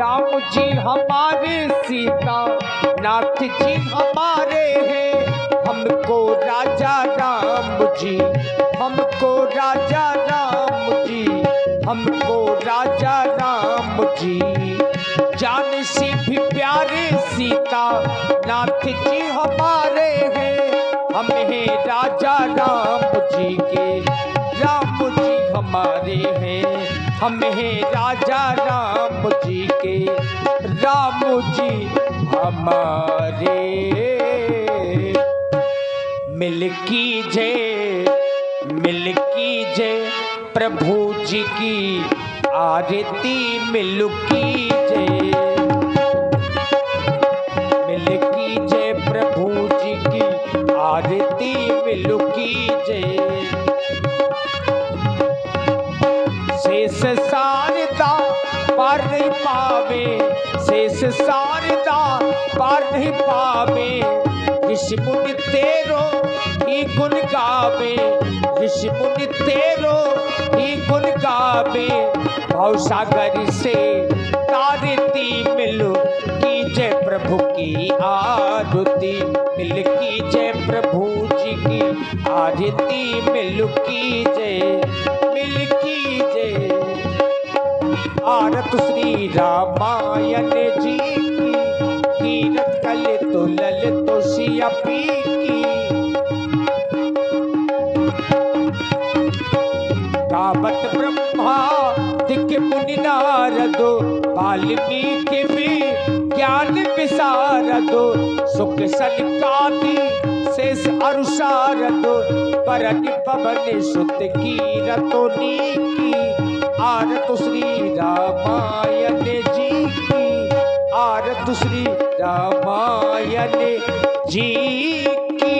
राम जी हमारे, सीता नाथ जी हमारे हैं। हमको राजा राम जी, हमको राजा राम जी, हमको राजा राम जी। जान से भी प्यारे सीता नाथ जी हमारे हैं। हम हैं राजा राम जी के, राम जी हमारे हैं। हम हैं राजा राम जी के, राम जी हमारे। मिल कीजिए, मिल कीजिए प्रभु जी की आरती, मिल कीजिए, मिल कीजिए प्रभु जी की आरती, मिल कीजिए। शेष शारदा पार नहीं पावे, शेष शारदा पार नहीं पावे। ऋषि मुनि तेरो ही गुण गावे, ऋषि मुनि तेरो ही गुण गावे। भव सागर से तारती मिलो, कीजिए प्रभु की आरती, मिल कीजिए प्रभु जी की आरती, मिल कीजिए, मिल कीजिए। आरत श्री रामायण जी की, कीरत कल तो ललित तो सिया पी की। गावत ब्रह्मा दिक मुनि नारदो, वाल्मीकि भी ज्ञान विशारदो। सुख सनकादि शेष अरुषारदो, परन पवन सुत कीरतो नीकी। आरत श्री रामायण जी की, आरत श्री रामायण जी की।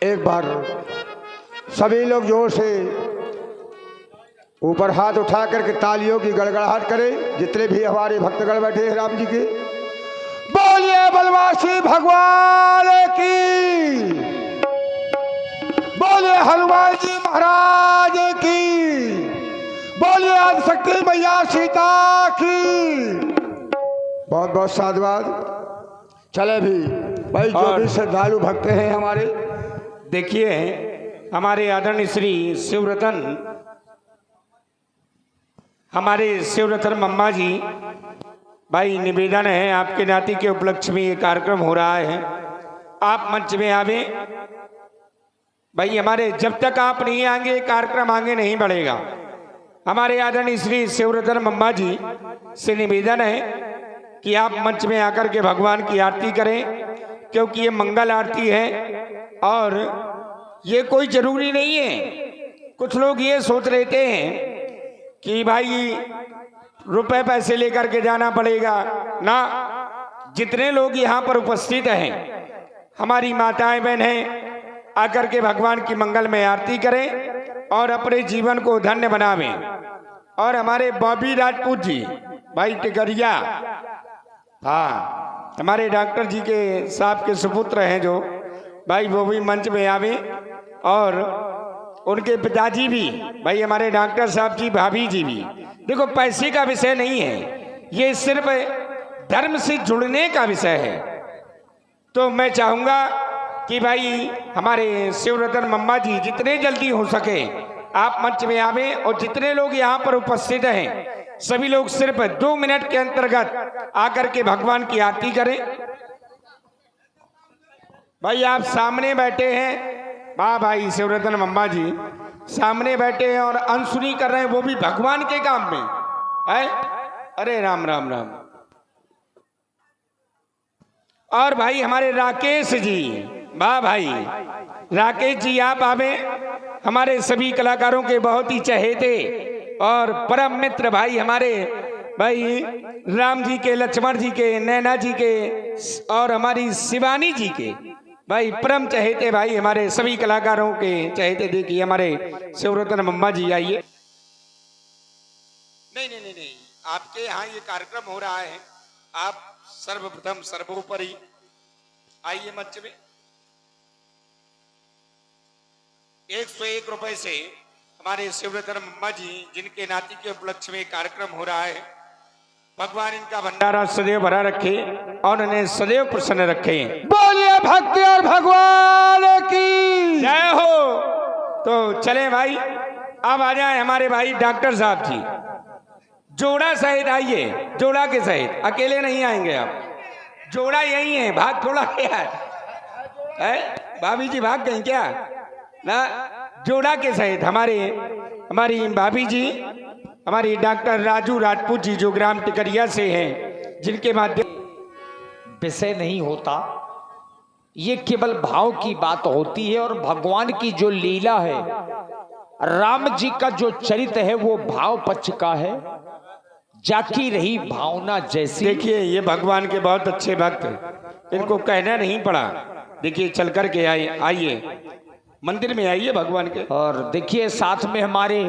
एक बार सभी लोग जोर से ऊपर हाथ उठा करके तालियों की गड़गड़ाहट करें, जितने भी हमारे भक्तगण बैठे हैं राम जी के। बोलिए बलवासी भगवान की, बोलिए हनुमान जी महाराज की, बोलिए आदिशक्ति मैया सीता की। बहुत बहुत साधुवाद। चले भी भाई, जो भी श्रद्धालु भक्त हैं हमारे, देखिए हमारे आदरणीय श्री शिवरतन, हमारे शिवरतन मम्मा जी, भाई निवेदन है आपके नाती के उपलक्ष्य में ये कार्यक्रम हो रहा है, आप मंच में आवे। भाई हमारे जब तक आप नहीं आएंगे कार्यक्रम आगे नहीं बढ़ेगा। हमारे आदरणीय श्री शिवरतन मम्मा जी से निवेदन है कि आप मंच में आकर के भगवान की आरती करें, क्योंकि ये मंगल आरती है और ये कोई जरूरी नहीं है। कुछ लोग ये सोच लेते हैं कि भाई रुपए पैसे लेकर के जाना पड़ेगा ना। जितने लोग यहाँ पर उपस्थित हैं, हमारी माताएं बहनें, आकर के भगवान की मंगल में आरती करें और अपने जीवन को धन्य बनावें। और हमारे बॉबी राजपूत जी, भाई टिकरिया, हाँ हमारे डॉक्टर जी के साहब के सुपुत्र हैं जो, भाई वो भी मंच में आवे। और उनके पिताजी भी, भाई हमारे डॉक्टर साहब जी, भाभी जी भी। देखो पैसे का विषय नहीं है, ये सिर्फ धर्म से जुड़ने का विषय है। तो मैं चाहूँगा कि भाई हमारे शिवरतन मम्मा जी जितने जल्दी हो सके आप मंच में आवे, और जितने लोग यहाँ पर उपस्थित हैं सभी लोग सिर्फ 2 मिनट के अंतर्गत आकर के भगवान की आरती करें। भाई आप सामने बैठे हैं, वाह भाई शिवरतन मम्मा जी सामने बैठे हैं और अनसुनी कर रहे हैं, वो भी भगवान के काम में है। अरे राम राम राम। और भाई हमारे राकेश जी, वाह भाई राकेश जी आप आवे, हमारे सभी कलाकारों के बहुत ही चहेते और परम मित्र भाई, हमारे भाई राम जी के, लक्ष्मण जी के, नैना जी के और हमारी शिवानी जी के भाई परम चहेते भाई, हमारे सभी कलाकारों के चहेते। देखिए हमारे शिवरतन मम्मा जी आइए। नहीं नहीं नहीं नहीं, आपके यहाँ ये कार्यक्रम हो रहा है, आप सर्वप्रथम सर्वोपरि आइए मंच में। 101 रुपए से हमारे शिवरतन मम्मा जी, जिनके नाती के उपलक्ष्य में कार्यक्रम हो रहा है, भगवान इनका भंडारा सदैव भरा रखे और उन्हें सदैव प्रसन्न रखे। बोलिए भक्ति और भगवान की जय हो। तो चले भाई, अब आ जाए हमारे भाई डॉक्टर साहब जी, जोड़ा सहित आइए, जोड़ा के सहित, अकेले नहीं आएंगे आप, जोड़ा यही है, भाग थोड़ा गया है, भाभी जी भाग गई क्या ना, जोड़ा के सहित हमारी भाभी जी, हमारी डॉक्टर राजू राजपूत जी, जो ग्राम टिकरिया से हैं, जिनके माध्यम विषय नहीं होता, ये केवल भाव की बात होती है। और भगवान की जो लीला है, राम जी का जो चरित्र है, वो भाव पक्ष का है, जाकी रही भावना जैसी। देखिए ये भगवान के बहुत अच्छे भक्त, इनको कहना नहीं पड़ा। देखिए चल कर के आइए मंदिर में आइए भगवान के। और देखिए साथ में हमारे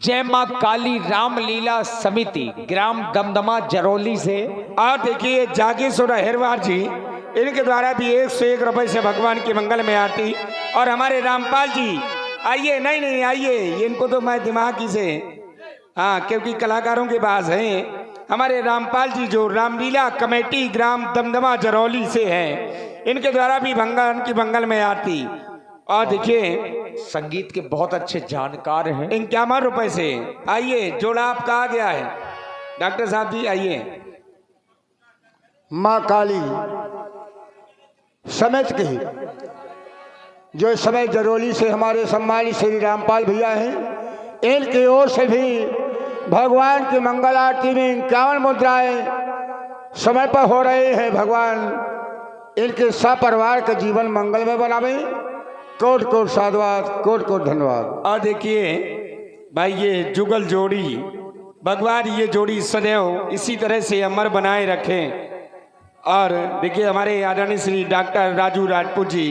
जय मां काली रामलीला समिति ग्राम दमदमा जरौली से, और देखिए जागेश्वर अहिरवार जी, इनके द्वारा भी 101 रुपए से भगवान की मंगल में आरती। और हमारे रामपाल जी आइए, नहीं नहीं आइए, इनको तो मैं दिमागी से, हाँ क्योंकि कलाकारों के पास हैं, हमारे रामपाल जी जो रामलीला कमेटी ग्राम दमदमा जरौली से हैं, इनके द्वारा भी भगवान की मंगल में आरती। और देखिए संगीत के बहुत अच्छे जानकार हैं। 51 रुपए से आइए, जोड़ा आपका आ गया है, डॉक्टर साहब जी आइए। माँ काली समेत के जो इस समय जरौली से हमारे सम्मानित श्री रामपाल भैया हैं, इनकी ओर से भी भगवान की मंगल आरती में 51 मुद्राएं समय पर हो रहे हैं। भगवान इनके सपरिवार का जीवन मंगल में बनावे। कोट कोट साधुवाद, कोट कोट धन्यवाद। और देखिए भाई ये जुगल जोड़ी, भगवान ये जोड़ी सदैव इसी तरह से अमर बनाए रखें। और देखिए हमारे आदरणीय श्री डॉक्टर राजू राजपूत जी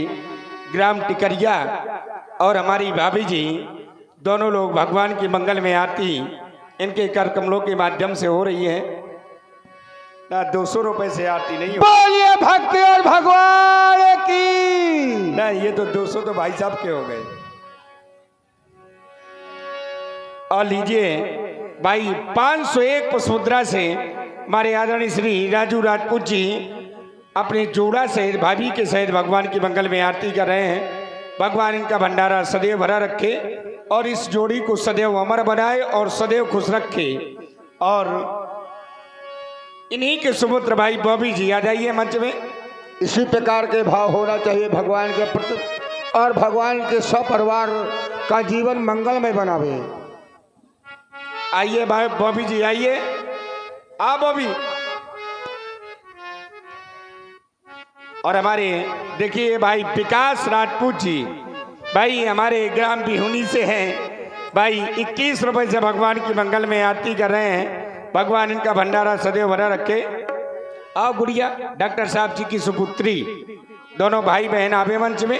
ग्राम टिकरिया और हमारी भाभी जी, दोनों लोग भगवान की मंगल में आरती इनके कर कमलों के माध्यम से हो रही है ना। 200 रुपए से आरती नहीं हो, बोलिए भक्ति और भगवान की ना, ये तो 200 तो भाई साहब के हो गए। और लीजिए भाई 501 पुष्पमुद्रा से हमारे आदरणीय श्री राजू राजपूत जी अपने जोड़ा सहित भाभी के सहित भगवान की मंगल में आरती कर रहे हैं। भगवान इनका भंडारा सदैव भरा रखे और इस जोड़ी को सदैव अमर बनाए और सदैव खुश रखे। और इन्हीं के सुपुत्र भाई बॉबी जी आ जाइए मंच में। इसी प्रकार के भाव होना चाहिए भगवान के प्रति, और भगवान के सपरिवार का जीवन मंगल में बनावे। आइए भाई बॉबी जी आइए, आ बॉबी। और हमारे देखिए भाई विकास राजपूत जी, भाई हमारे ग्राम बिहुनी से हैं, भाई 21 रुपए से भगवान की मंगल में आरती कर रहे हैं। भगवान इनका भंडारा सदैव भरा रखे। आओ गुड़िया, डॉक्टर साहब जी की सुपुत्री, दोनों भाई बहन आवे मंच में,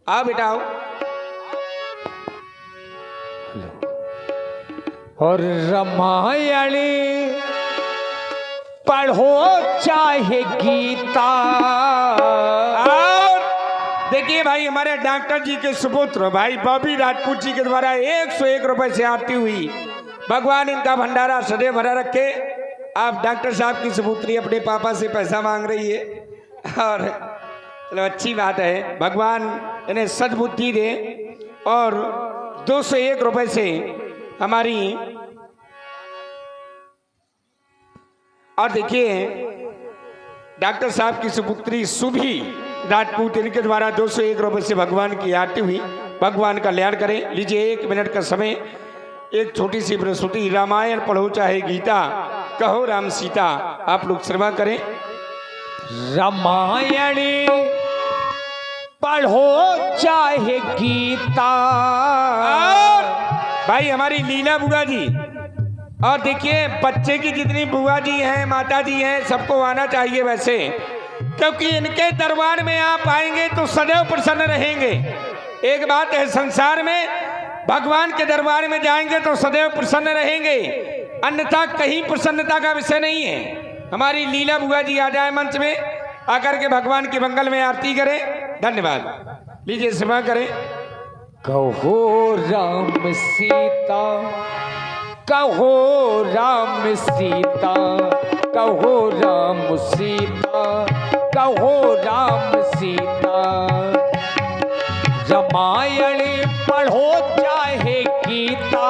आओ बेटा आओ। और रामायण पढ़ो चाहे गीता। और देखिए भाई हमारे डॉक्टर जी के सुपुत्र भाई बॉबी राजपूत जी के द्वारा 101 रुपए से आरती हुई। भगवान इनका भंडारा सदैव भरा रखे। आप डॉक्टर साहब की सुपुत्री अपने पापा से पैसा मांग रही है, और चलो अच्छी बात है, भगवान इन्हें सद्बुद्धि दे। और 201 रुपए से हमारी, और देखिए डॉक्टर साहब की सुपुत्री सुभी राजपूत, इनके द्वारा 201 रुपए से भगवान की आरती हुई। भगवान कल्याण करें। लीजिए 1 मिनट का समय, एक छोटी सी प्रस्तुति, रामायण पढ़ो चाहे गीता, कहो राम सीता, आप लोग श्रवण करें। रामायण पढ़ो चाहे गीता। और भाई हमारी लीला बुआ जी, और देखिए बच्चे की जितनी बुआ जी हैं, माता जी हैं, सबको आना चाहिए वैसे, क्योंकि इनके दरबार में आप आएंगे तो सदैव प्रसन्न रहेंगे। एक बात है संसार में, भगवान के दरबार में जाएंगे तो सदैव प्रसन्न रहेंगे, अन्यथा कहीं प्रसन्नता का विषय नहीं है। हमारी लीला बुआ जी आ जाए मंच में, आकर के भगवान के मंगल में आरती करें। धन्यवाद। लीजिए सेवा करें। कहो राम सीता, कहो राम सीता, कहो राम सीता, कहो राम सीता। रामायण पढ़ो चाहे गीता,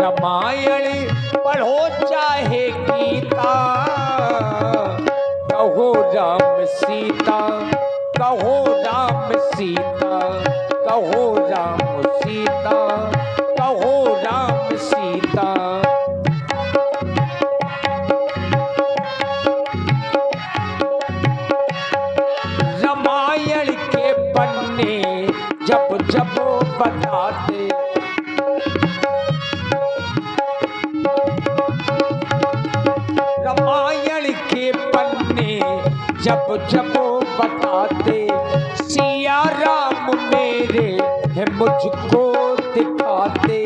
रामायण पढ़ो चाहे गीता। कहो राम सीता, कहो राम सीता, कहो राम सीता, कहो राम सीता। रामायण के पन्ने जब जब बताते, रामायण के पन्ने जब जब बताते, सिया राम मेरे है मुझको दिखाते।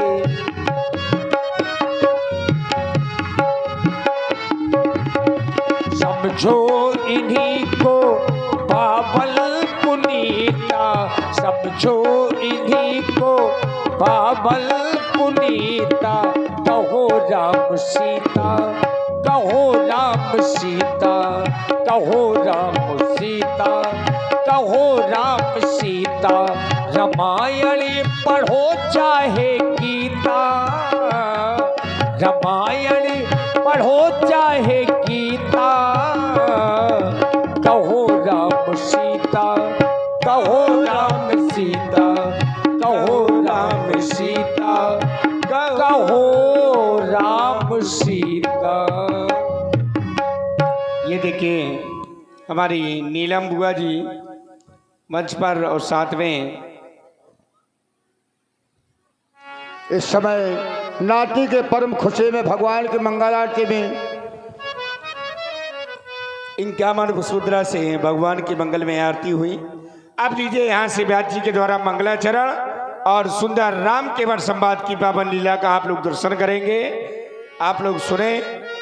समझो इन्हीं को बाबल पुनीता, समझो इन्हीं को बाबल पुनीता। कहो राम सीता, कहो राम सीता, कहो राम सीता, कहो राम सीता। रामायण पढ़ो चाहे गीता, रामायण पढ़ो चाहे गीता। कहो राम सीता, कहो राम सीता, कहो राम सीता, कहो राम सीता। ये देखिए हमारी नीलम बुआ जी मंच पर, और साथ में इस समय नाती के परम खुशी में भगवान की मंगल आरती में इनका मन पुष्पमुद्रा से भगवान की मंगल में आरती हुई। अब लीजिए यहाँ से व्यास जी के द्वारा मंगलाचरण और सुंदर राम केवल संवाद की पावन लीला का आप लोग दर्शन करेंगे। आप लोग सुने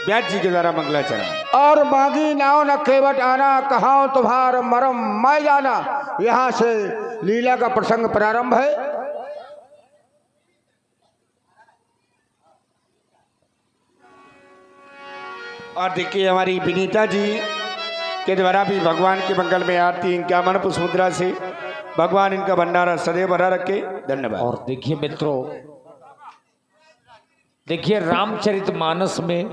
व्यास जी के द्वारा मंगलाचरण। और मांगी नाव न केवट आना, कहाँ तुम्हारा मरम मैं जाना। यहाँ से लीला का प्रसंग प्रारंभ है। और देखिए हमारी विनीता जी के द्वारा भी भगवान के मंगल में आरती, इनका मन पुष्पमुद्रा से भगवान इनका भंडारा सदैव भरा रखे। धन्यवाद। और देखिए मित्रों, देखिए रामचरितमानस में